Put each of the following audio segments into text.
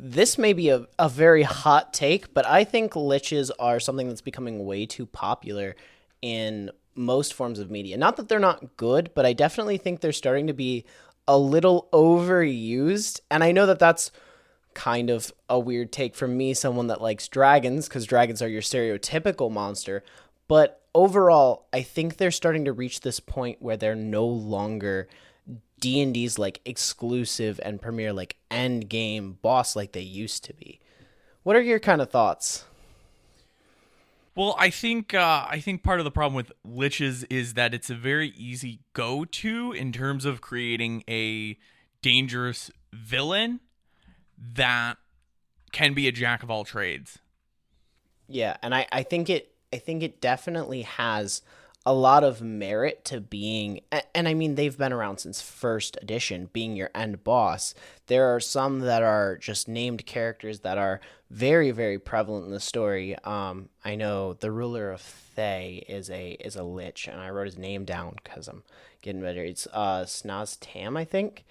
This may be a very hot take, but I think liches are something that's becoming way too popular in most forms of media. Not that they're not good, but I definitely think they're starting to be a little overused. And I know that that's kind of a weird take from me, someone that likes dragons, because dragons are your stereotypical monster. But overall, I think they're starting to reach this point where they're no longer D&D's like exclusive and premier like end game boss like they used to be. What are your kind of thoughts? Well, I think part of the problem with liches is that it's a very easy go-to in terms of creating a dangerous villain that can be a jack of all trades. Yeah, and I think it definitely has a lot of merit to being, and I mean they've been around since first edition, being your end boss. There are some that are just named characters that are very, very prevalent in the story. I know the ruler of Thay is a lich, and I wrote his name down because I'm getting better. It's Szass Tam, I think.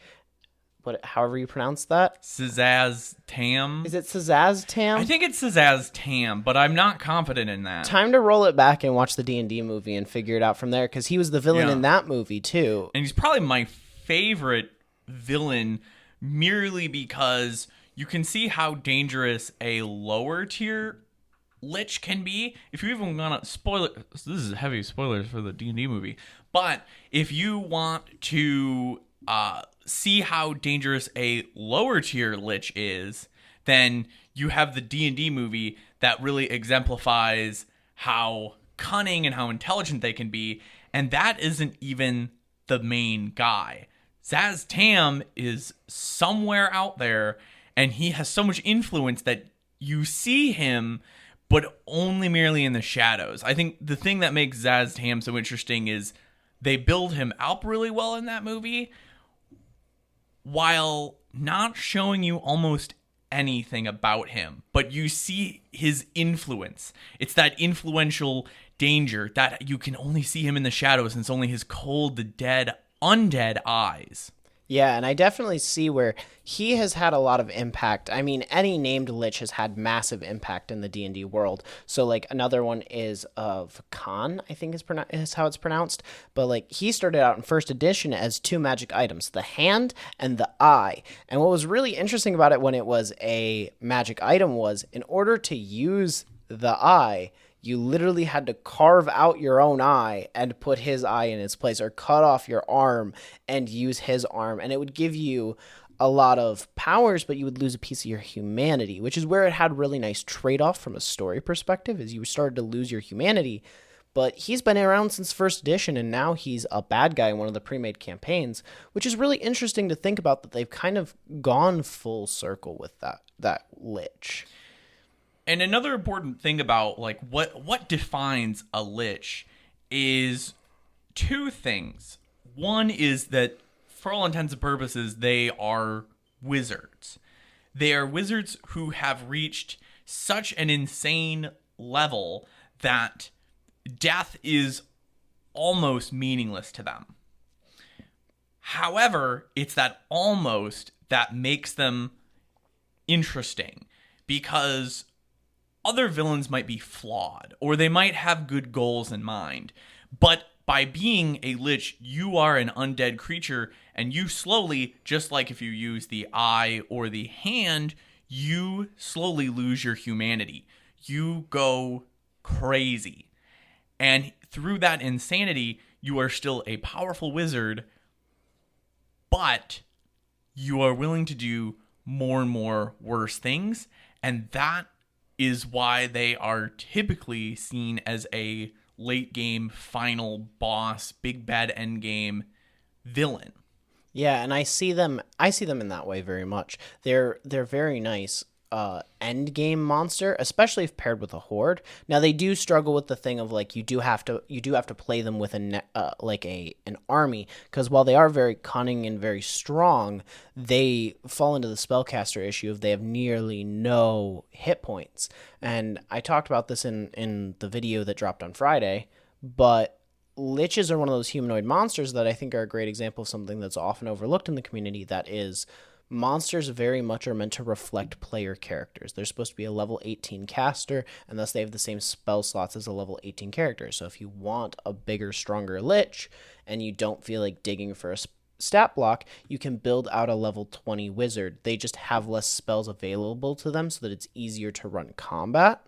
However you pronounce that. Szass Tam? Is it Szass Tam? I think it's Szass Tam, but I'm not confident in that. Time to roll it back and watch the D&D movie and figure it out from there, because he was the villain in that movie too. And he's probably my favorite villain merely because you can see how dangerous a lower tier lich can be. If you even want to spoil it, this is heavy spoilers for the D&D movie, but if you want to see how dangerous a lower tier lich is, then you have the D&D movie that really exemplifies how cunning and how intelligent they can be, and that isn't even the main guy. Szass Tam is somewhere out there, and he has so much influence that you see him, but only merely in the shadows. I think the thing that makes Szass Tam so interesting is they build him up really well in that movie, while not showing you almost anything about him, but you see his influence. It's that influential danger that you can only see him in the shadows, and it's only his cold, dead, undead eyes. Yeah, and I definitely see where he has had a lot of impact. I mean, any named lich has had massive impact in the D&D world. So, like, another one is of Khan, I think is how it's pronounced. But, like, he started out in first edition as two magic items, the hand and the eye. And what was really interesting about it when it was a magic item was, in order to use the eye, you literally had to carve out your own eye and put his eye in its place, or cut off your arm and use his arm. And it would give you a lot of powers, but you would lose a piece of your humanity, which is where it had really nice trade-off from a story perspective, is you started to lose your humanity. But he's been around since first edition, and now he's a bad guy in one of the pre-made campaigns, which is really interesting to think about, that they've kind of gone full circle with that lich. And another important thing about like what defines a lich is two things. One is that for all intents and purposes, they are wizards. They are wizards who have reached such an insane level that death is almost meaningless to them. However, it's that almost that makes them interesting, because other villains might be flawed, or they might have good goals in mind, but by being a lich, you are an undead creature, and you slowly, just like if you use the eye or the hand, you slowly lose your humanity. You go crazy. And through that insanity, you are still a powerful wizard, but you are willing to do more and more worse things, and that is why they are typically seen as a late game final boss, big bad end game villain. Yeah, and I see them in that way very much. They're very nice end game monster, especially if paired with a horde. Now they do struggle with the thing of like you do have to play them with an army, because while they are very cunning and very strong, they fall into the spellcaster issue of they have nearly no hit points. And I talked about this in the video that dropped on Friday, but liches are one of those humanoid monsters that I think are a great example of something that's often overlooked in the community, that is monsters very much are meant to reflect player characters. They're supposed to be a level 18 caster, and thus they have the same spell slots as a level 18 character. So if you want a bigger, stronger lich, and you don't feel like digging for a stat block, you can build out a level 20 wizard. They just have less spells available to them so that it's easier to run combat.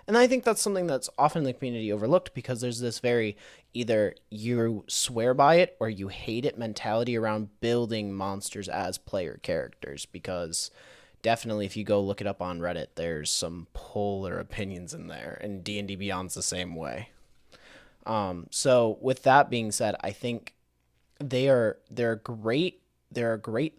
And I think that's something that's often in the community overlooked, because there's this very either you swear by it or you hate it mentality around building monsters as player characters, because definitely if you go look it up on Reddit, there's some polar opinions in there, and D&D Beyond's the same way. So with that being said, I think they're a great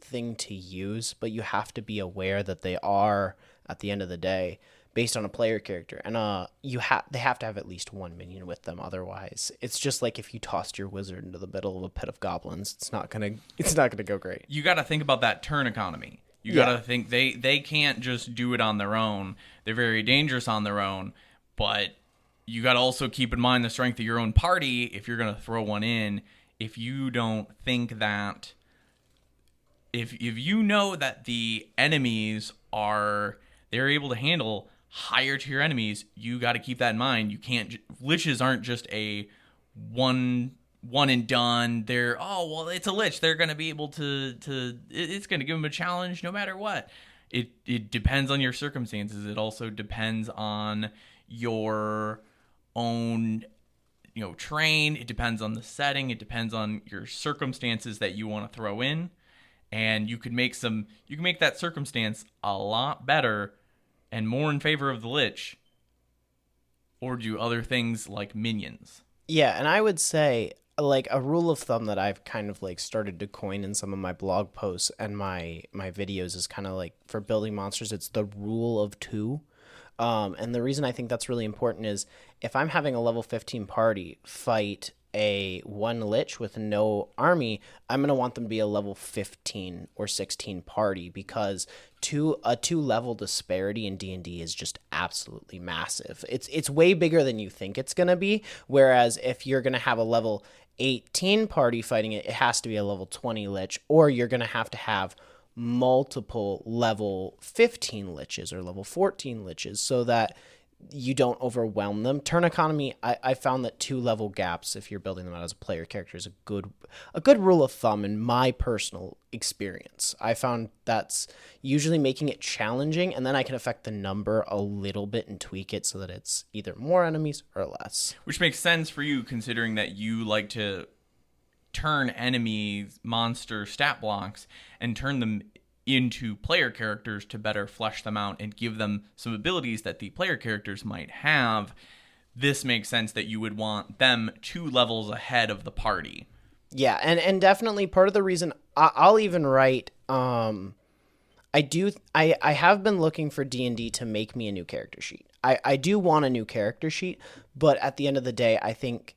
thing to use, but you have to be aware that they are, at the end of the day, based on a player character, and they have to have at least one minion with them. Otherwise, it's just like if you tossed your wizard into the middle of a pit of goblins, it's not gonna go great. You got to think about that turn economy. You got to think they can't just do it on their own. They're very dangerous on their own, but you got to also keep in mind the strength of your own party if you're gonna throw one in. If you don't think that, if you know that the enemies they're able to handle higher tier enemies, you got to keep that in mind. You can't. Liches aren't just a one and done. It's a lich. They're going to be able to. It's going to give them a challenge no matter what. It depends on your circumstances. It also depends on your own, terrain. It depends on the setting. It depends on your circumstances that you want to throw in, and you can make that circumstance a lot better and more in favor of the lich, or do other things like minions. Yeah, and I would say, like, a rule of thumb that I've kind of like started to coin in some of my blog posts and my videos is kind of like, for building monsters, it's the rule of 2. And the reason I think that's really important is if I'm having a level 15 party fight a 1 lich with no army, I'm going to want them to be a level 15 or 16 party, because a 2 level disparity in D&D is just absolutely massive. It's way bigger than you think it's going to be, whereas if you're going to have a level 18 party fighting it, it has to be a level 20 lich, or you're going to have multiple level 15 liches or level 14 liches so that you don't overwhelm them. Turn economy, I found that 2 level gaps, if you're building them out as a player character, is a good rule of thumb in my personal experience. I found that's usually making it challenging, and then I can affect the number a little bit and tweak it so that it's either more enemies or less. Which makes sense for you, considering that you like to turn enemy monster stat blocks and turn them into player characters to better flesh them out and give them some abilities that the player characters might have. This makes sense that you would want them 2 levels ahead of the party. Yeah, and definitely part of the reason I'll even write, I have been looking for D&D to make me a new character sheet. I do want a new character sheet, but at the end of the day, I think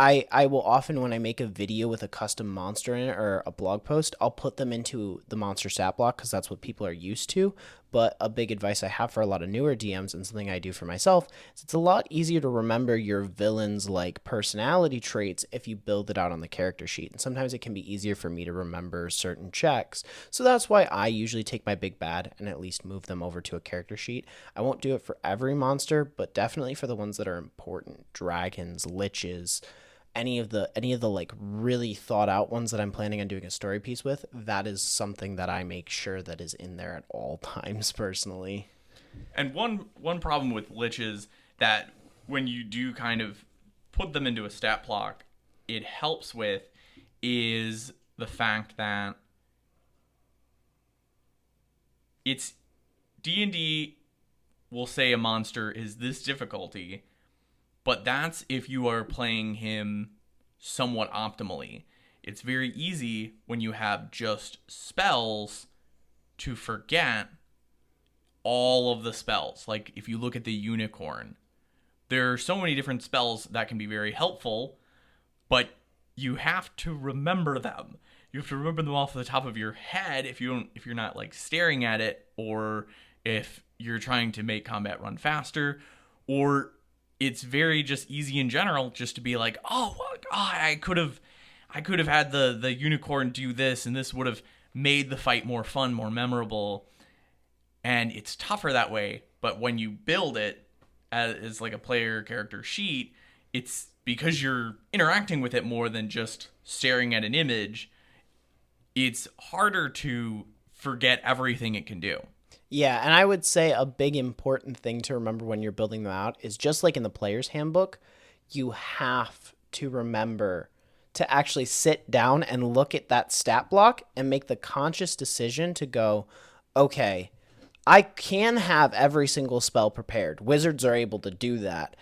I will often, when I make a video with a custom monster in it or a blog post, I'll put them into the monster stat block because that's what people are used to. But a big advice I have for a lot of newer DMs, and something I do for myself, is it's a lot easier to remember your villain's like personality traits if you build it out on the character sheet. And sometimes it can be easier for me to remember certain checks. So that's why I usually take my big bad and at least move them over to a character sheet. I won't do it for every monster, but definitely for the ones that are important. Dragons, liches, any of the like really thought out ones that I'm planning on doing a story piece with, that is something that I make sure that is in there at all times personally. And one problem with liches that when you do kind of put them into a stat block, it helps with is the fact that it's D&D will say a monster is this difficulty, but that's if you are playing him somewhat optimally. It's very easy when you have just spells to forget all of the spells. Like if you look at the unicorn, there are so many different spells that can be very helpful, but you have to remember them. You have to remember them off the top of your head if you're not like staring at it, or if you're trying to make combat run faster, or it's very just easy in general just to be like, I could have had the unicorn do this, and this would have made the fight more fun, more memorable, and it's tougher that way. But when you build it as like a player character sheet, it's because you're interacting with it more than just staring at an image. It's harder to forget everything it can do. Yeah, and I would say a big important thing to remember when you're building them out is just like in the player's handbook, you have to remember to actually sit down and look at that stat block and make the conscious decision to go, okay, I can have every single spell prepared. Wizards are able to do that.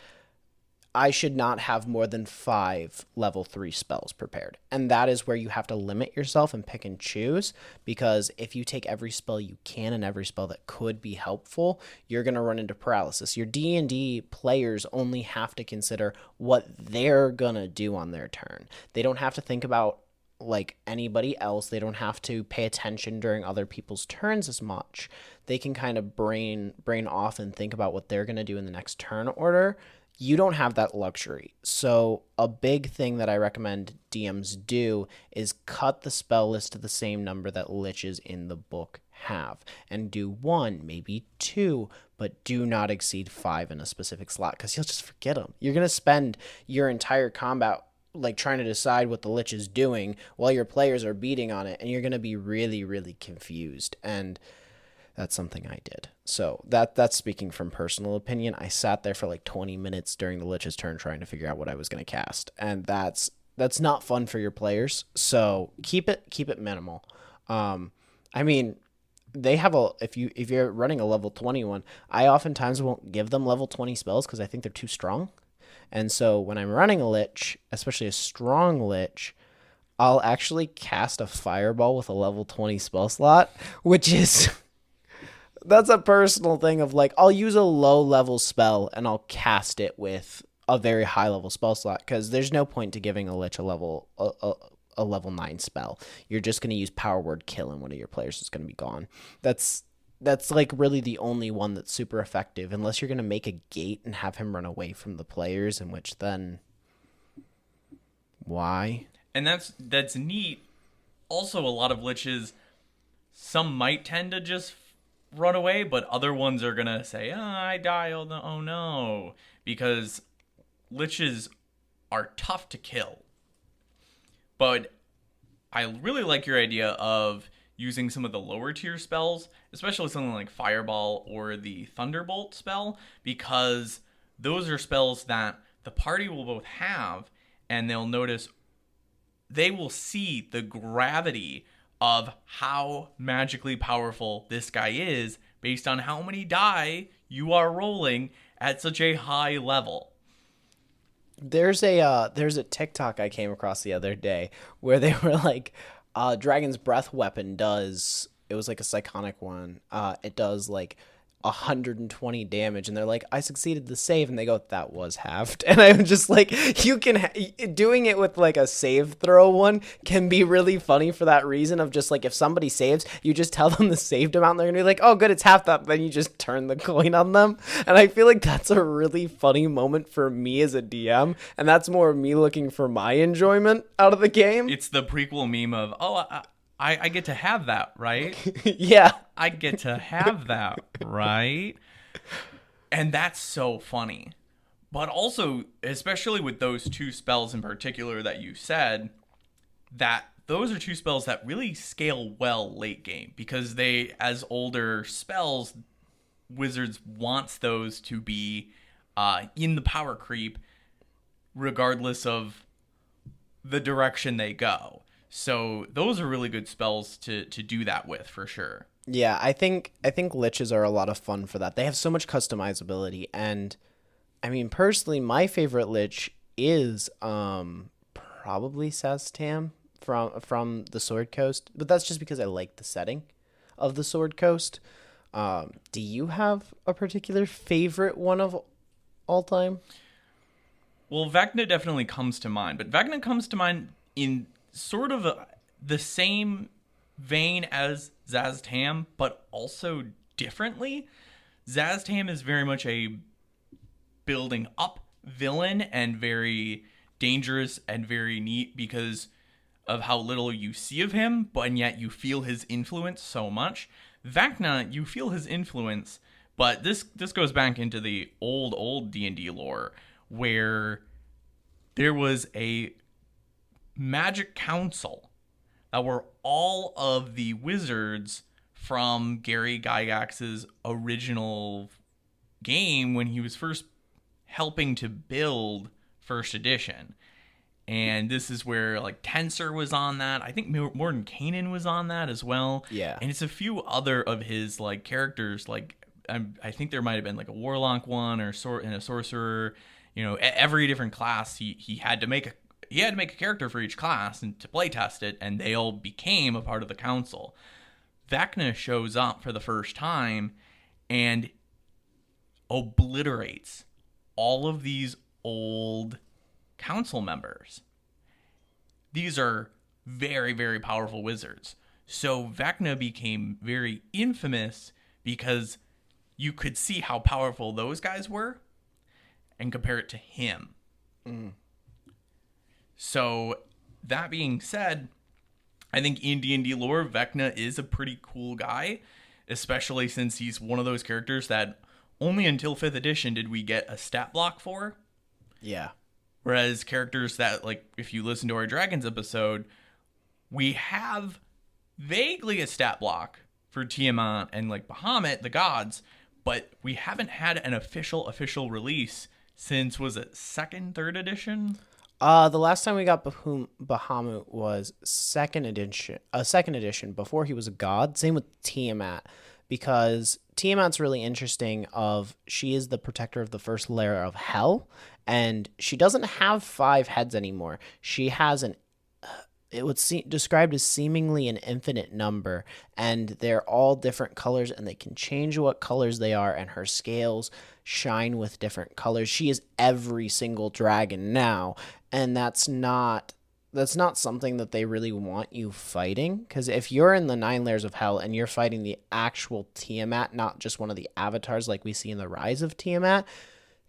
I should not have more than 5 level 3 spells prepared. And that is where you have to limit yourself and pick and choose, because if you take every spell you can and every spell that could be helpful, you're going to run into paralysis. Your D&D players only have to consider what they're going to do on their turn. They don't have to think about like anybody else. They don't have to pay attention during other people's turns as much. They can kind of brain off and think about what they're going to do in the next turn order. You don't have that luxury. So a big thing that I recommend DMs do is cut the spell list to the same number that liches in the book have, and do 1, maybe 2, but do not exceed 5 in a specific slot, because you'll just forget them. You're going to spend your entire combat like trying to decide what the lich is doing while your players are beating on it, and you're going to be really, really confused. And that's something I did. So that's speaking from personal opinion. I sat there for like 20 minutes during the lich's turn trying to figure out what I was going to cast, and that's not fun for your players. So keep it minimal. I mean, they have if you're running a level 21, I oftentimes won't give them level 20 spells because I think they're too strong. And so when I'm running a lich, especially a strong lich, I'll actually cast a fireball with a level 20 spell slot, which is that's a personal thing of like, I'll use a low level spell and I'll cast it with a very high level spell slot, because there's no point to giving a lich a level 9 spell. You're just going to use power word kill and one of your players is going to be gone. That's like really the only one that's super effective, unless you're going to make a gate and have him run away from the players, in which then why? And that's neat. Also, a lot of liches, some might tend to just run away, but other ones are going to say, I die, oh no, because liches are tough to kill. But I really like your idea of using some of the lower tier spells, especially something like Fireball or the Thunderbolt spell, because those are spells that the party will both have, and they'll notice, they will see the gravity of how magically powerful this guy is based on how many die you are rolling at such a high level. There's a TikTok I came across the other day where they were like, Dragon's Breath weapon does, it was like a psychonic one, it does like 120 damage, and they're like, I succeeded the save, and they go, that was halved. And I'm just like, you can doing it with like a save throw one can be really funny for that reason of just like, if somebody saves, you just tell them the saved amount, and they're gonna be like, oh good, it's half that, then you just turn the coin on them. And I feel like that's a really funny moment for me as a DM, and that's more me looking for my enjoyment out of the game. It's the prequel meme of, I get to have that, right? Yeah. I get to have that, right? And that's so funny. But also, especially with those two spells in particular that you said, that those are two spells that really scale well late game, because they, as older spells, Wizards wants those to be in the power creep regardless of the direction they go. So those are really good spells to do that with, for sure. Yeah, I think liches are a lot of fun for that. They have so much customizability, and I mean, personally, my favorite lich is probably Szass Tam from the Sword Coast, but that's just because I like the setting of the Sword Coast. Do you have a particular favorite one of all time? Well, Vecna definitely comes to mind, but Vecna comes to mind in sort of the same vein as Szass Tam, but also differently. Szass Tam is very much a building up villain and very dangerous and very neat, because of how little you see of him, but and yet you feel his influence so much. Vecna, you feel his influence, but this goes back into the old D&D lore, where there was a magic council that were all of the wizards from Gary Gygax's original game when he was first helping to build first edition. And this is where like Tensor was on that. I think Mordenkainen was on that as well. Yeah. And it's a few other of his like characters. Like I think there might have been like a warlock one and a sorcerer. You know, every different class he had to make a character for each class and to play test it, and they all became a part of the council. Vecna shows up for the first time and obliterates all of these old council members. These are very, very powerful wizards. So Vecna became very infamous because you could see how powerful those guys were and compare it to him. So that being said, I think in D&D lore, Vecna is a pretty cool guy, especially since he's one of those characters that only until 5th edition did we get a stat block for. Yeah. Whereas characters that, like, if you listen to our Dragons episode, we have vaguely a stat block for Tiamat and, like, Bahamut, the gods, but we haven't had an official release since, was it 2nd, 3rd edition? The last time we got Bahamut was second edition before he was a god. Same with Tiamat, because Tiamat's really interesting. She is the protector of the first layer of hell, and she doesn't have 5 heads anymore. She has it would described as seemingly an infinite number, and they're all different colors, and they can change what colors they are, and her scales shine with different colors. She is every single dragon now, and that's not something that they really want you fighting, because if you're in the 9 layers of hell and you're fighting the actual Tiamat, not just one of the avatars like we see in the Rise of Tiamat,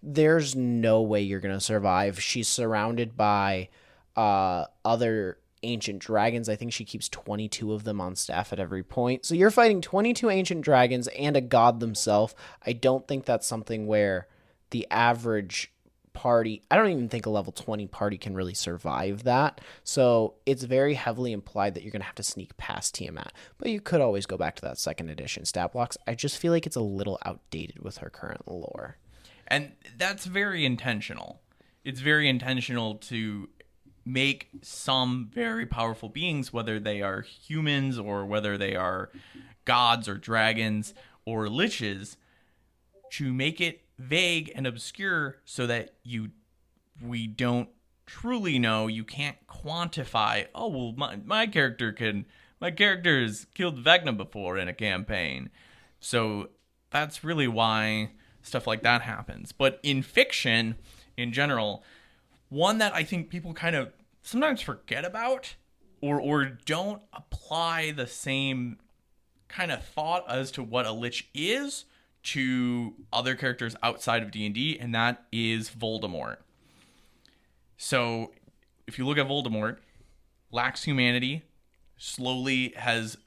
there's no way you're going to survive. She's surrounded by other ancient dragons. I think she keeps 22 of them on staff at every point. So you're fighting 22 ancient dragons and a god themselves. I don't think that's something where the average party, I don't even think a level 20 party can really survive that. So it's very heavily implied that you're going to have to sneak past Tiamat. But you could always go back to that 2nd edition stat blocks. I just feel like it's a little outdated with her current lore. And that's very intentional. It's very intentional to make some very powerful beings, whether they are humans or whether they are gods or dragons or liches, to make it vague and obscure so that we don't truly know. You can't quantify, oh, well, my character has killed Vecna before in a campaign. So that's really why stuff like that happens. But in fiction, in general, one that I think people kind of sometimes forget about or don't apply the same kind of thought as to what a lich is to other characters outside of D&D, and that is Voldemort. So if you look at Voldemort, lacks humanity, slowly has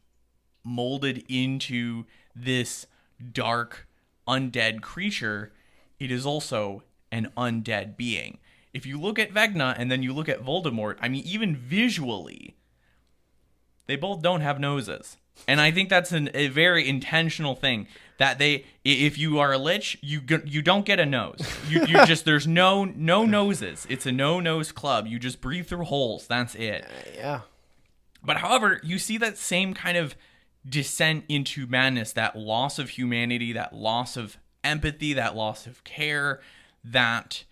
molded into this dark undead creature. It is also an undead being. If you look at Vecna and then you look at Voldemort, I mean, even visually, they both don't have noses. And I think that's a very intentional thing, that if you are a lich, you don't get a nose. You just, there's no noses. It's a no-nose club. You just breathe through holes. That's it. Yeah. But however, you see that same kind of descent into madness, that loss of humanity, that loss of empathy, that loss of care, that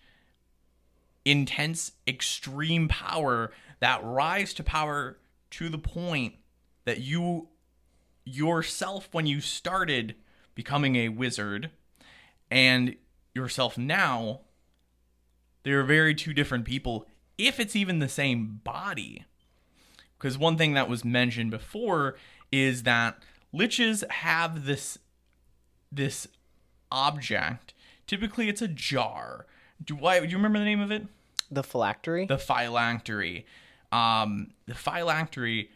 intense, extreme power, that rise to power to the point that you yourself, when you started becoming a wizard, and yourself now, they're very two different people, if it's even the same body. Because one thing that was mentioned before is that liches have this object. Typically, it's a jar. Do you remember the name of it? The phylactery? The phylactery. The phylactery,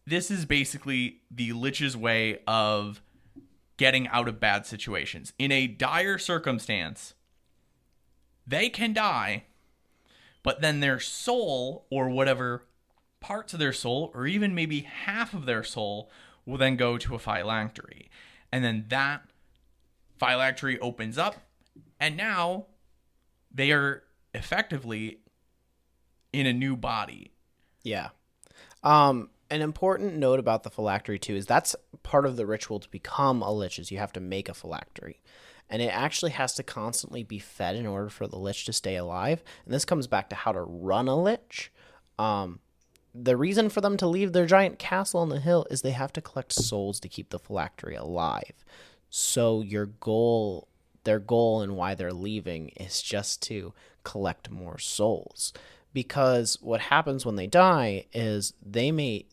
this is basically the lich's way of getting out of bad situations. In a dire circumstance, they can die, but then their soul, or whatever parts of their soul, or even maybe half of their soul, will then go to a phylactery. And then that phylactery opens up, and now they are effectively in a new body. Yeah. An important note about the phylactery too is that's part of the ritual to become a lich, is you have to make a phylactery. And it actually has to constantly be fed in order for the lich to stay alive. And this comes back to how to run a lich. The reason for them to leave their giant castle on the hill is they have to collect souls to keep the phylactery alive. So their goal and why they're leaving is just to collect more souls. Because what happens when they die is they may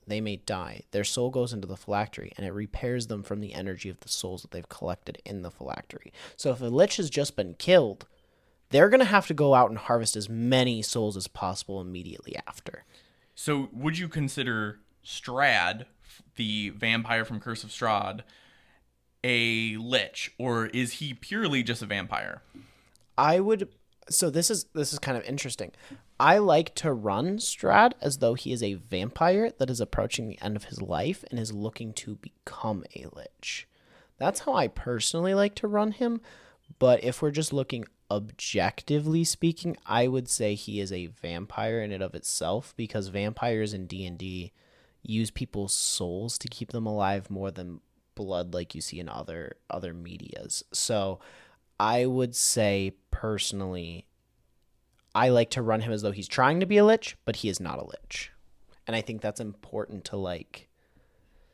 die. Their soul goes into the phylactery and it repairs them from the energy of the souls that they've collected in the phylactery. So if a lich has just been killed, they're going to have to go out and harvest as many souls as possible immediately after. So would you consider Strahd, the vampire from Curse of Strahd, a lich, or is he purely just a vampire? So this is kind of interesting. I like to run Strahd as though he is a vampire that is approaching the end of his life and is looking to become a lich. That's how I personally like to run him. But if we're just looking objectively speaking, I would say he is a vampire in and of itself, because vampires in D&D use people's souls to keep them alive more than blood like you see in other medias. So I would say personally, I like to run him as though he's trying to be a lich, but he is not a lich. And I think that's important to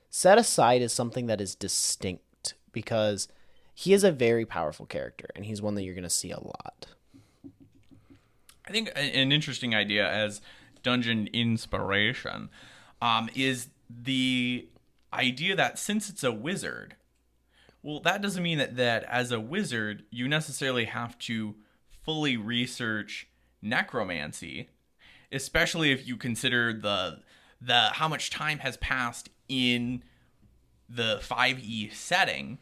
set aside as something that is distinct, because he is a very powerful character and he's one that you're going to see a lot. I think an interesting idea as dungeon inspiration is the idea that since it's a wizard, well, that doesn't mean that as a wizard, you necessarily have to fully research necromancy, especially if you consider the how much time has passed in the 5e setting.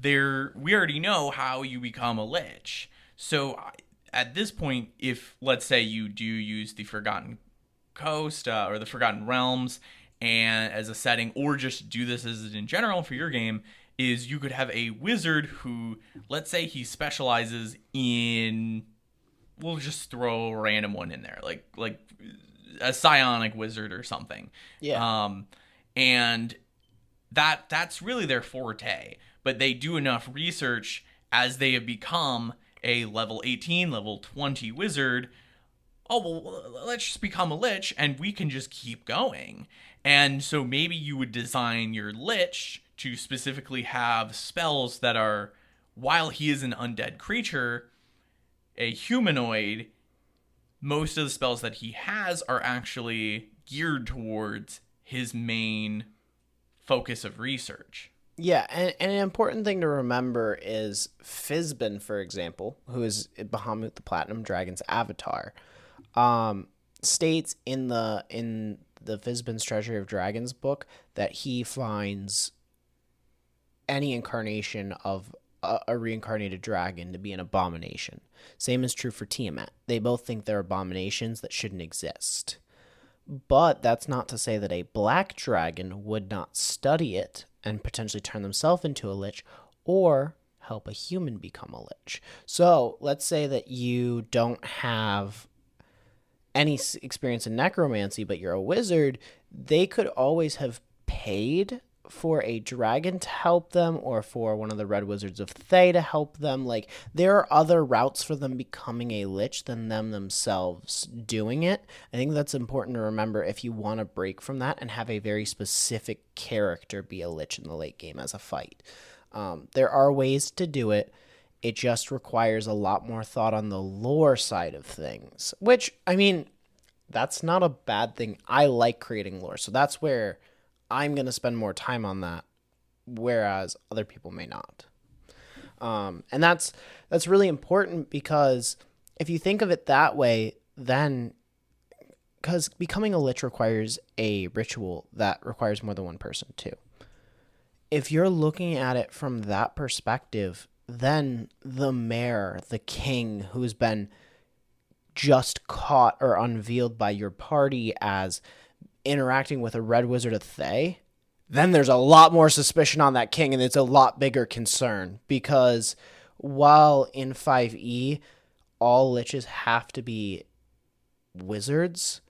We already know how you become a lich. So at this point, if let's say you do use the Forgotten Coast or the Forgotten Realms and as a setting, or just do this as in general for your game, is you could have a wizard who, let's say he specializes in, we'll just throw a random one in there, like a psionic wizard or something. Yeah. And that's really their forte. But they do enough research as they have become a level 18, level 20 wizard. Oh, well, let's just become a lich and we can just keep going. And so maybe you would design your lich to specifically have spells that are, while he is an undead creature, a humanoid, most of the spells that he has are actually geared towards his main focus of research. Yeah, and an important thing to remember is Fizban, for example, who is Bahamut the Platinum Dragon's avatar, states in the Fizban's Treasury of Dragons book that he finds any incarnation of a reincarnated dragon to be an abomination. Same is true for Tiamat. They both think they're abominations that shouldn't exist. But that's not to say that a black dragon would not study it and potentially turn themselves into a lich, or help a human become a lich. So let's say that you don't have any experience in necromancy, but you're a wizard. They could always have paid for a dragon to help them, or for one of the Red Wizards of Thay to help them. There are other routes for them becoming a lich than them themselves doing it. I think that's important to remember if you want to break from that and have a very specific character be a lich in the late game as a fight. There are ways to do it. It just requires a lot more thought on the lore side of things, which, I mean, that's not a bad thing. I like creating lore, so that's where I'm going to spend more time on that, whereas other people may not. And that's really important, because if you think of it that way, then, because becoming a lich requires a ritual that requires more than one person too. If you're looking at it from that perspective, then the mayor, the king, who's been just caught or unveiled by your party as interacting with a red wizard of Thay, then there's a lot more suspicion on that king, and it's a lot bigger concern, because while in 5e all liches have to be wizards,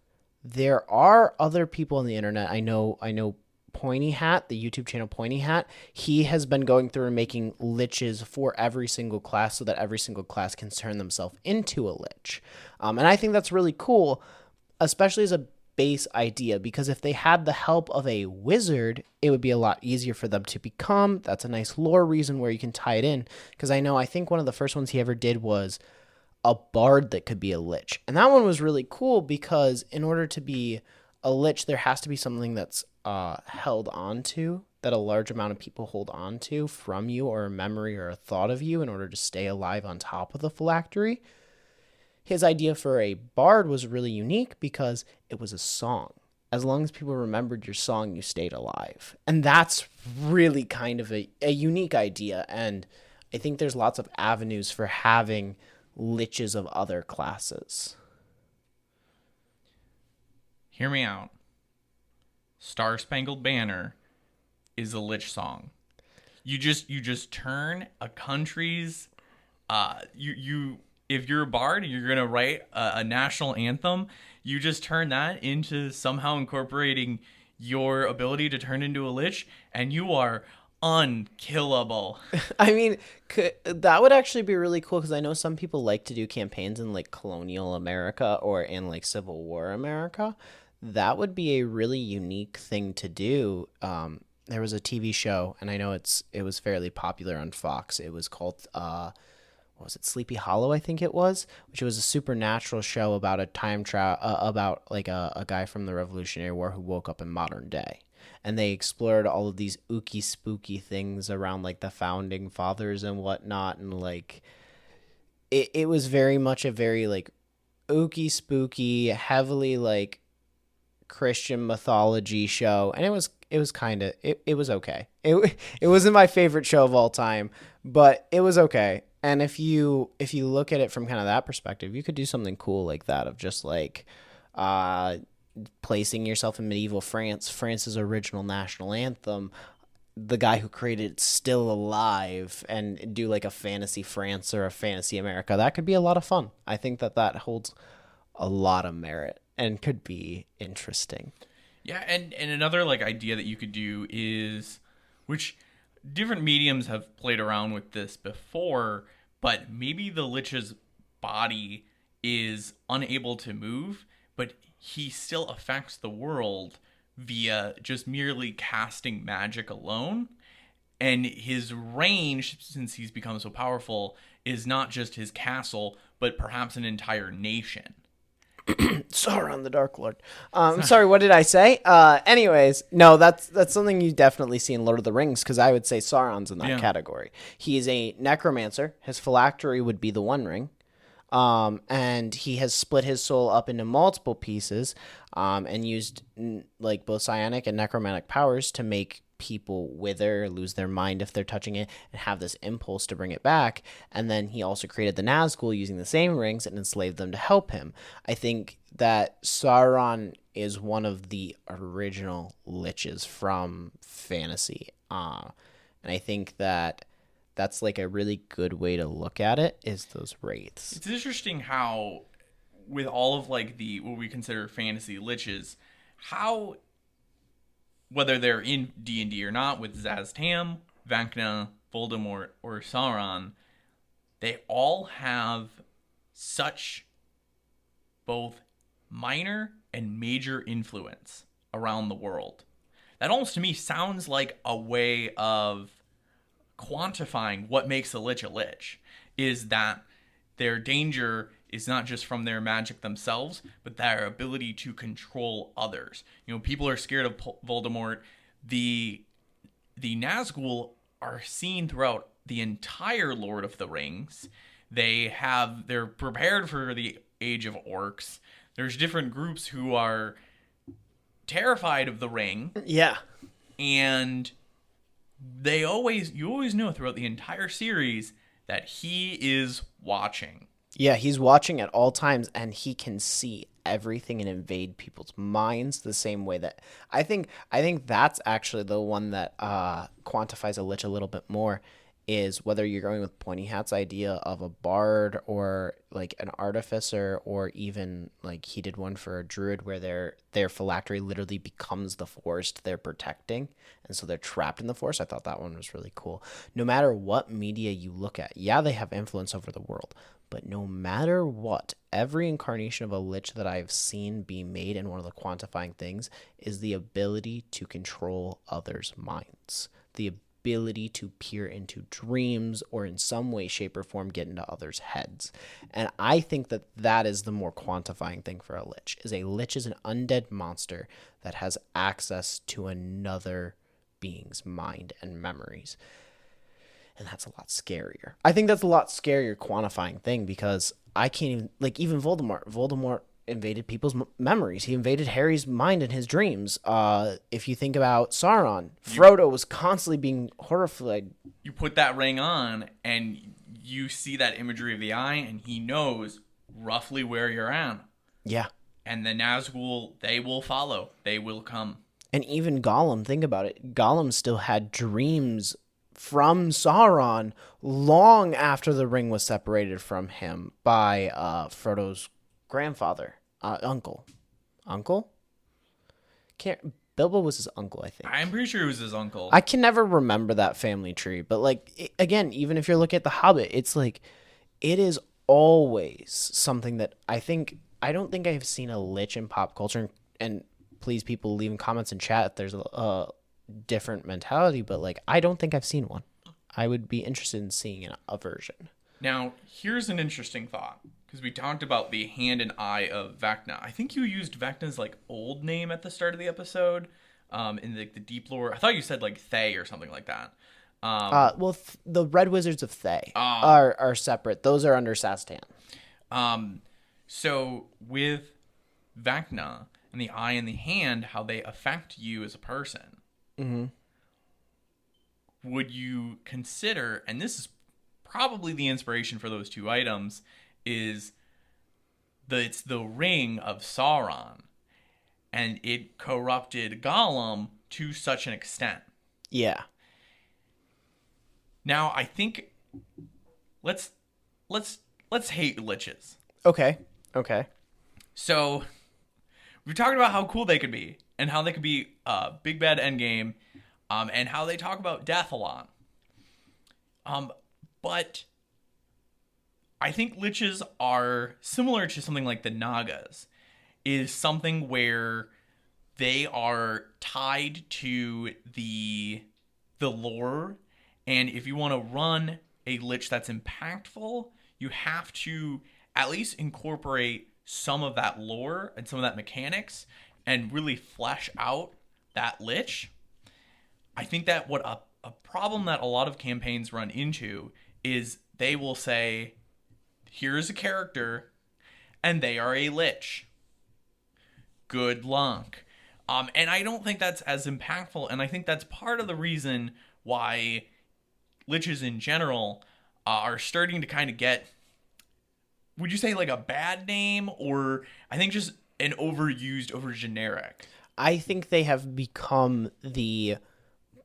there are other people on the internet. I know Pointy Hat, the YouTube channel Pointy Hat, he has been going through and making liches for every single class so that every single class can turn themselves into a lich. And I think that's really cool, especially as a base idea, because if they had the help of a wizard, it would be a lot easier for them to become. That's a nice lore reason where you can tie it in, because I think one of the first ones he ever did was a bard that could be a lich. And that one was really cool because in order to be a lich, there has to be something that's held on to, that a large amount of people hold on to from you, or a memory or a thought of you, in order to stay alive on top of the phylactery. His idea for a bard was really unique because it was a song. As long as people remembered your song, you stayed alive. And that's really kind of a unique idea. And I think there's lots of avenues for having liches of other classes. Hear me out. Star Spangled Banner is a lich song. You just turn a country's if you're a bard, you're going to write a national anthem, you just turn that into somehow incorporating your ability to turn into a lich, and you are unkillable. I mean, that would actually be really cool, because I know some people like to do campaigns in like colonial America or in like Civil War America. That would be a really unique thing to do. There was a TV show, and I know it was fairly popular on Fox. It was called what was it, Sleepy Hollow, I think it was, which was a supernatural show about a time travel, about like a guy from the Revolutionary War who woke up in modern day. And they explored all of these ooky spooky things around like the founding fathers and whatnot. And like, it was very much a very like ooky spooky, heavily like Christian mythology show. And it was kind of, it was okay. It wasn't my favorite show of all time, but it was okay. And if you look at it from kind of that perspective, you could do something cool like that, of just like placing yourself in medieval France, France's original national anthem, the guy who created it still alive, and do like a fantasy France or a fantasy America. That could be a lot of fun. I think that holds a lot of merit and could be interesting. Yeah, and another like idea that you could do is, which different mediums have played around with this before, but maybe the lich's body is unable to move, but he still affects the world via just merely casting magic alone. And his range, since he's become so powerful, is not just his castle, but perhaps an entire nation. Sauron the Dark Lord. Sorry, what did I say? Anyways, no, that's something you definitely see in Lord of the Rings, because I would say Sauron's in that category. He is a necromancer. His phylactery would be the One Ring. And he has split his soul up into multiple pieces, and used like both psionic and necromantic powers to make people wither, lose their mind if they're touching it, and have this impulse to bring it back. And then he also created the Nazgul using the same rings and enslaved them to help him. I think that Sauron is one of the original liches from fantasy. And I think that that's like a really good way to look at it, is those wraiths. It's interesting how, with all of like the what we consider fantasy liches, how, whether they're in D&D or not, with Szass Tam, Vecna, Voldemort, or Sauron, they all have such both minor and major influence around the world. That almost to me sounds like a way of quantifying what makes a lich, is that their danger is not just from their magic themselves, but their ability to control others. You know, people are scared of Voldemort. The Nazgul are seen throughout the entire Lord of the Rings. They're prepared for the age of orcs. There's different groups who are terrified of the ring. Yeah. And you always know throughout the entire series that he is watching. Yeah, he's watching at all times, and he can see everything and invade people's minds the same way that I think that's actually the one that quantifies a lich a little bit more, is whether you're going with Pointy Hat's idea of a bard or like an artificer, or even like he did one for a druid where their phylactery literally becomes the forest they're protecting, and so they're trapped in the forest. I thought that one was really cool. No matter what media you look at, yeah, they have influence over the world, but no matter what, every incarnation of a lich that I've seen be made, and one of the quantifying things is the ability to control others' minds, the ability to peer into dreams, or in some way, shape, or form get into others' heads. And I think that that is the more quantifying thing for a lich. A lich is an undead monster that has access to another being's mind and memories. And that's a lot scarier. I think that's a lot scarier quantifying thing, because I can't even, like, even Voldemort invaded people's memories. He invaded Harry's mind and his dreams. If you think about Sauron, Frodo was constantly being horrified. You put that ring on, and you see that imagery of the eye, and he knows roughly where you're at. Yeah. And the Nazgul, they will follow. They will come. And even Gollum, think about it. Gollum still had dreams from Sauron long after the ring was separated from him by Frodo's grandfather, uncle. Bilbo was his uncle, I think. I'm pretty sure it was his uncle. I can never remember that family tree, but like, again, even if you're looking at The Hobbit, it's like, it is always something that I don't think I've seen a lich in pop culture, and please, people, leave in comments and chat if there's a different mentality, but like, I don't think I've seen one. I would be interested in seeing a version. Now, here's an interesting thought, because we talked about the hand and eye of Vecna. I think you used Vecna's like old name at the start of the episode, in the deep lore. I thought you said like Thay or something like that. The Red Wizards of Thay are separate. Those are under Szass Tam. So with Vecna and the eye and the hand, how they affect you as a person. Mm-hmm. Would you consider, and this is probably the inspiration for those two items, it's the ring of Sauron, and it corrupted Gollum to such an extent. Yeah. Now I think let's hate liches. Okay. So we've talked about how cool they could be, and how they could be big bad endgame, and how they talk about death a lot. But I think liches are similar to something like the Nagas, is something where they are tied to the lore, and if you want to run a lich that's impactful, you have to at least incorporate some of that lore and some of that mechanics and really flesh out that lich. I think that what a problem that a lot of campaigns run into is they will say, here's a character and they are a lich. Good luck. And I don't think that's as impactful, and I think that's part of the reason why liches in general are starting to kind of get, would you say like a bad name, or I think just an overused, over generic? I think they have become the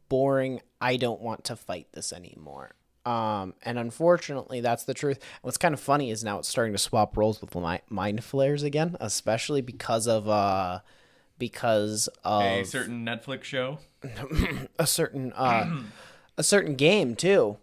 boring, I don't want to fight this anymore. And unfortunately, that's the truth. What's kind of funny is now it's starting to swap roles with mind flayers again, especially because of a certain Netflix show, a certain game too.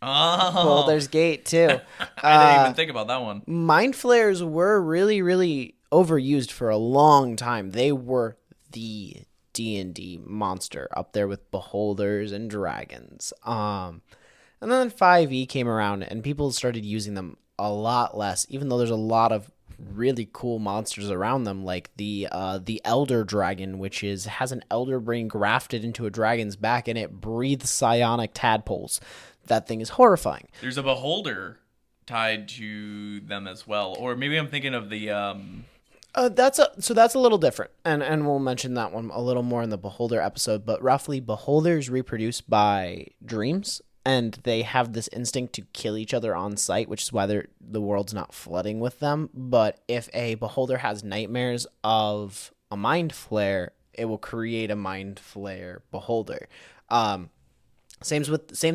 Oh, Baldur's Gate too. I didn't even think about that one. Mind flayers were really, really overused for a long time. They were the D&D monster up there with beholders and dragons. And then 5e came around and people started using them a lot less, even though there's a lot of really cool monsters around them, like the elder dragon, which has an elder brain grafted into a dragon's back, and it breathes psionic tadpoles. That thing is horrifying. There's a beholder tied to them as well. Or maybe I'm thinking of the That's a little different, and we'll mention that one a little more in the Beholder episode. But roughly, Beholders reproduce by dreams, and they have this instinct to kill each other on sight, which is why the world's not flooding with them. But if a Beholder has nightmares of a mind flare, it will create a mind flare Beholder. Same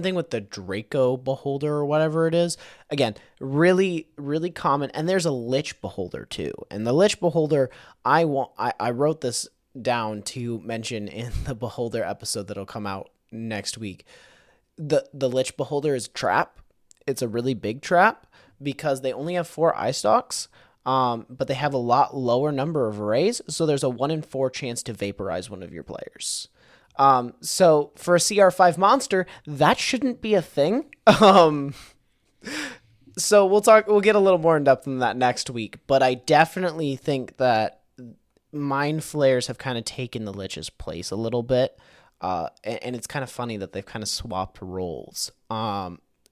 thing with the Draco Beholder or whatever it is. Again, really, really common. And there's a Lich Beholder too. And the Lich Beholder, I wrote this down to mention in the Beholder episode that'll come out next week. The Lich Beholder is a trap. It's a really big trap because they only have 4 eye stalks. But they have a lot lower number of rays. So there's a 1 in 4 chance to vaporize one of your players. So for a CR5 monster, that shouldn't be a thing. So we'll get a little more in depth in that next week, but I definitely think that mind flares have kind of taken the Lich's place a little bit. And it's kind of funny that they've kind of swapped roles.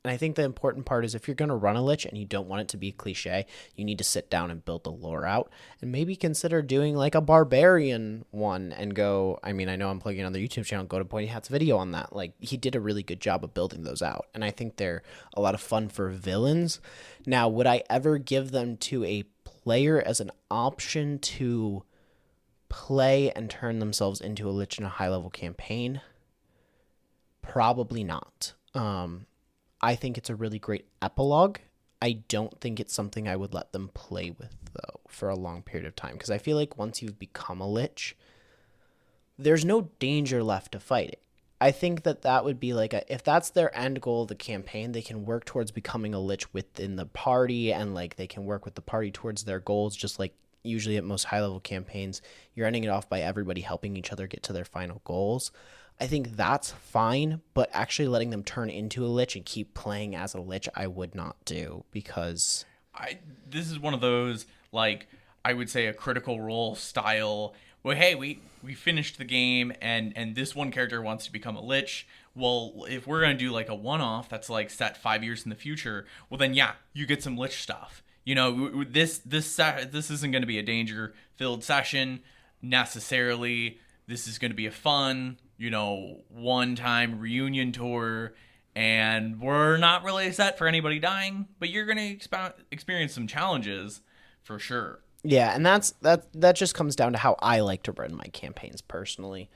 And I think the important part is if you're going to run a Lich and you don't want it to be cliche, you need to sit down and build the lore out and maybe consider doing like a barbarian one and go, I mean, I know I'm plugging on the YouTube channel, go to Pointy Hat's video on that. Like he did a really good job of building those out. And I think they're a lot of fun for villains. Now, would I ever give them to a player as an option to play and turn themselves into a Lich in a high level campaign? Probably not. I think it's a really great epilogue. I don't think it's something I would let them play with, though, for a long period of time. Because I feel like once you've become a Lich, there's no danger left to fight it. I think that would be like if that's their end goal of the campaign, they can work towards becoming a Lich within the party, and like they can work with the party towards their goals, just like usually at most high-level campaigns, you're ending it off by everybody helping each other get to their final goals. I think that's fine, but actually letting them turn into a Lich and keep playing as a Lich, I would not do because this is one of those, like, I would say a critical role style. Well, hey, we finished the game and this one character wants to become a Lich. Well, if we're going to do like a one-off that's like set 5 years in the future, well then yeah, you get some Lich stuff. You know, this isn't going to be a danger-filled session necessarily. This is going to be a fun, one-time reunion tour, and we're not really set for anybody dying, but you're going to experience some challenges for sure. Yeah, and that just comes down to how I like to run my campaigns personally.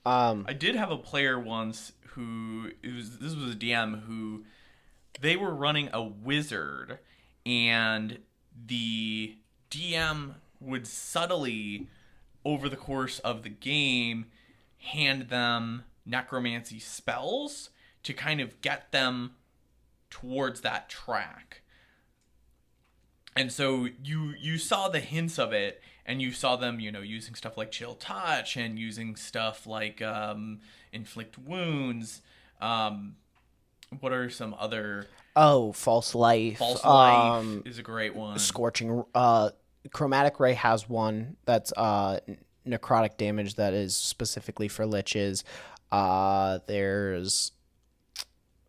I did have a player once this was a DM who they were running a wizard, and the DM would subtly, over the course of the game, hand them necromancy spells to kind of get them towards that track. And so you saw the hints of it, and you saw them, using stuff like chill touch and using stuff like inflict wounds. What are some other? Oh, false life. False life is a great one. Scorching. Chromatic ray has one that's necrotic damage that is specifically for Liches. There's,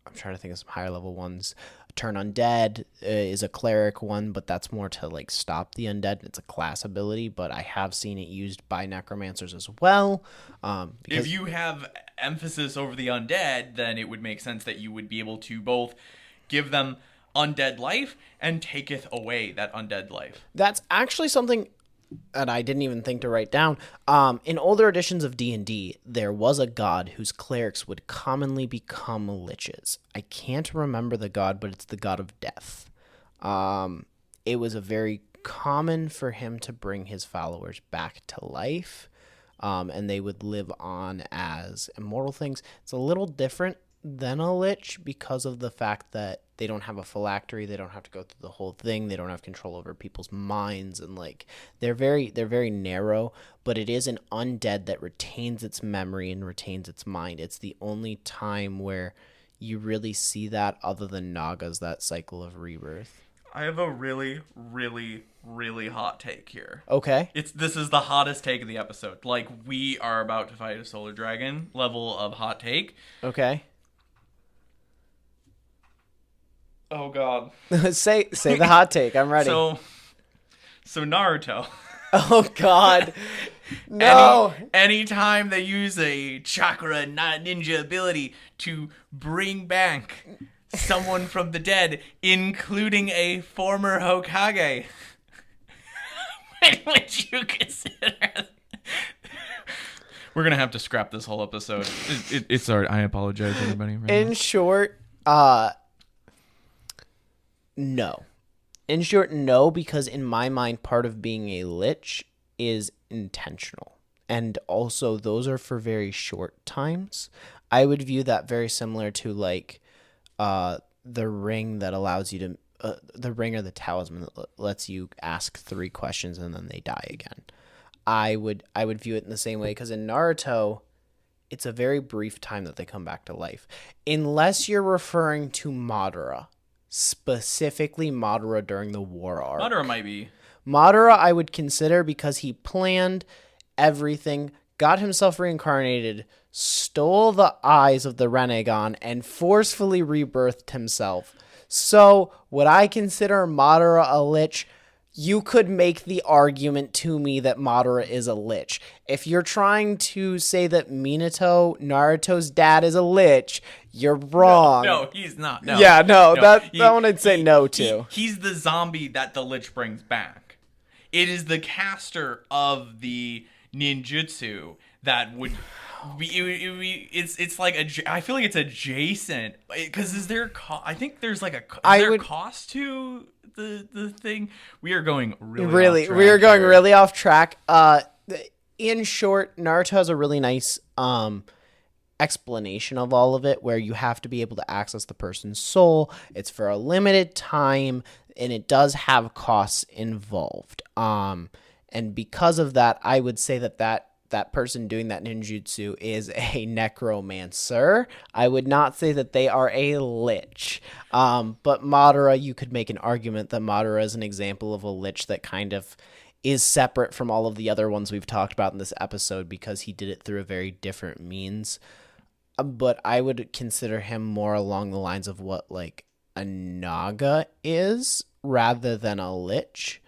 I'm trying to think of some higher level ones. Turn Undead is a cleric one, but that's more to like stop the undead. It's a class ability, but I have seen it used by necromancers as well. If you have emphasis over the undead, then it would make sense that you would be able to both give them undead life and taketh away that undead life. That's actually something that I didn't even think to write down. In older editions of D&D, there was a god whose clerics would commonly become liches. I can't remember the god, but it's the god of death. It was a very common for him to bring his followers back to life, and they would live on as immortal things. It's a little different than a lich because of the fact that they don't have a phylactery, they don't have to go through the whole thing, they don't have control over people's minds, and like they're very narrow, but it is an undead that retains its memory and retains its mind. It's the only time where you really see that other than Naga's, that cycle of rebirth. I have a really, really, really hot take here. Okay. This is the hottest take of the episode. Like, we are about to fight a solar dragon level of hot take. Okay. Oh God. say the hot take. I'm ready. So Naruto. Oh God. No. Anytime they use a chakra ninja ability to bring back someone from the dead, including a former Hokage, would you consider? We're gonna have to scrap this whole episode. It's alright. I apologize, everybody. In short, no. In short, no, because in my mind, part of being a lich is intentional. And also, those are for very short times. I would view that very similar to, like, the ring that allows you to... the ring or the talisman that lets you ask 3 questions and then they die again. I would view it in the same way, because in Naruto, it's a very brief time that they come back to life. Unless you're referring to Madara. Specifically Madara during the war arc. Madara might be. Madara I would consider because he planned everything, got himself reincarnated, stole the eyes of the Renegon, and forcefully rebirthed himself. So, would I consider Madara a lich? You could make the argument to me that Madara is a lich. If you're trying to say that Minato, Naruto's dad, is a lich, you're wrong. No, he's not. No. Yeah, no. That He- one I'd say no to. He's the zombie that the lich brings back. It is the caster of the ninjutsu that would be. It's like I feel like it's adjacent, because I think there's like a cost to the thing. We are going really off track we are going here. really off track. In short, Naruto has a really nice explanation of all of it, where you have to be able to access the person's soul. It's for a limited time, and it does have costs involved. And because of that, I would say that person doing that ninjutsu is a necromancer. I would not say that they are a lich. But Madara, you could make an argument that Madara is an example of a lich that kind of is separate from all of the other ones we've talked about in this episode, because he did it through a very different means. But I would consider him more along the lines of what, like, a Naga is, rather than a lich.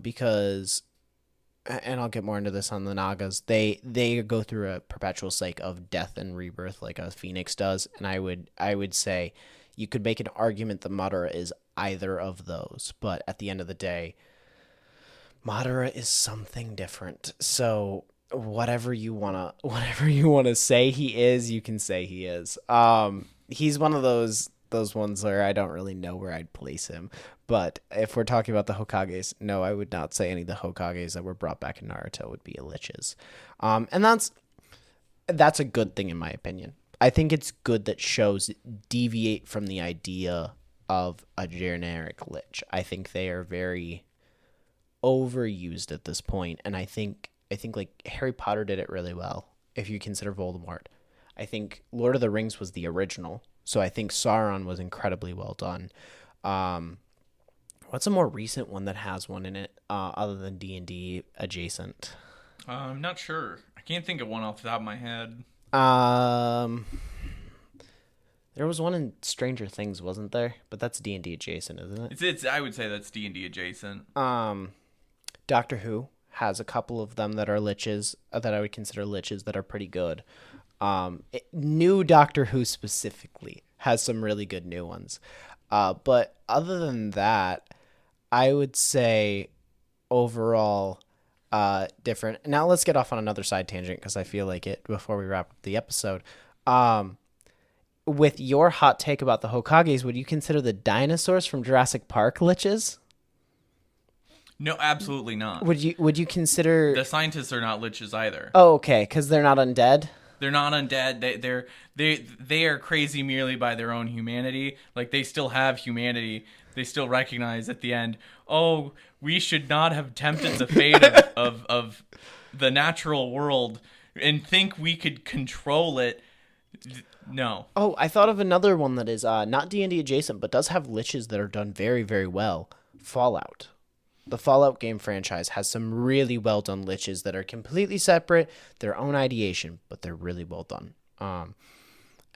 Because, and I'll get more into this on the Nagas, they go through a perpetual cycle of death and rebirth like a phoenix does. And I would say you could make an argument that Madara is either of those. But at the end of the day, Madara is something different. So whatever you wanna say he is, you can say he is. He's one of those ones where I don't really know where I'd place him. But if we're talking about the Hokages, no, I would not say any of the Hokages that were brought back in Naruto would be liches. And that's a good thing in my opinion. I think it's good that shows deviate from the idea of a generic lich. I think they are very overused at this point, and I think like Harry Potter did it really well, if you consider Voldemort. I think Lord of the Rings was the original, so I think Sauron was incredibly well done. What's a more recent one that has one in it, other than D&D adjacent? I'm not sure. I can't think of one off the top of my head. There was one in Stranger Things, wasn't there? But that's D&D adjacent, isn't it? It's I would say that's D&D adjacent. Doctor Who has a couple of them that are liches, that I would consider liches, that are pretty good. New Doctor Who specifically has some really good new ones. But other than that, I would say overall different. Now let's get off on another side tangent, because I feel like it before we wrap up the episode. With your hot take about the Hokages, would you consider the dinosaurs from Jurassic Park liches? No, absolutely not. Would you consider The scientists are not liches either. Oh, okay, because they're not undead? They're not undead. They are crazy merely by their own humanity. Like, they still have humanity. They still recognize at the end, oh, we should not have tempted the fate of the natural world and think we could control it. No. Oh, I thought of another one that is not D&D adjacent, but does have liches that are done very, very well. Fallout. The Fallout game franchise has some really well done liches that are completely separate, their own ideation, but they're really well done.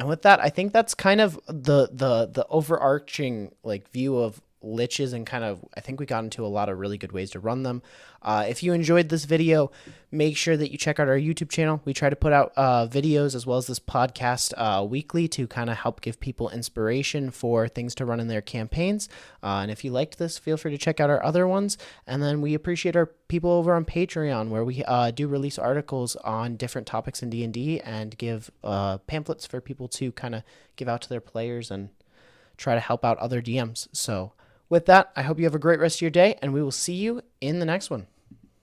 And with that, I think that's kind of the overarching like view of liches, and kind of I think we got into a lot of really good ways to run them. If you enjoyed this video, make sure that you check out our YouTube channel. We try to put out videos as well as this podcast weekly to kind of help give people inspiration for things to run in their campaigns. And if you liked this, feel free to check out our other ones. And then we appreciate our people over on Patreon, where we do release articles on different topics in D&D and give pamphlets for people to kind of give out to their players and try to help out other DMs. So with that, I hope you have a great rest of your day, and we will see you in the next one.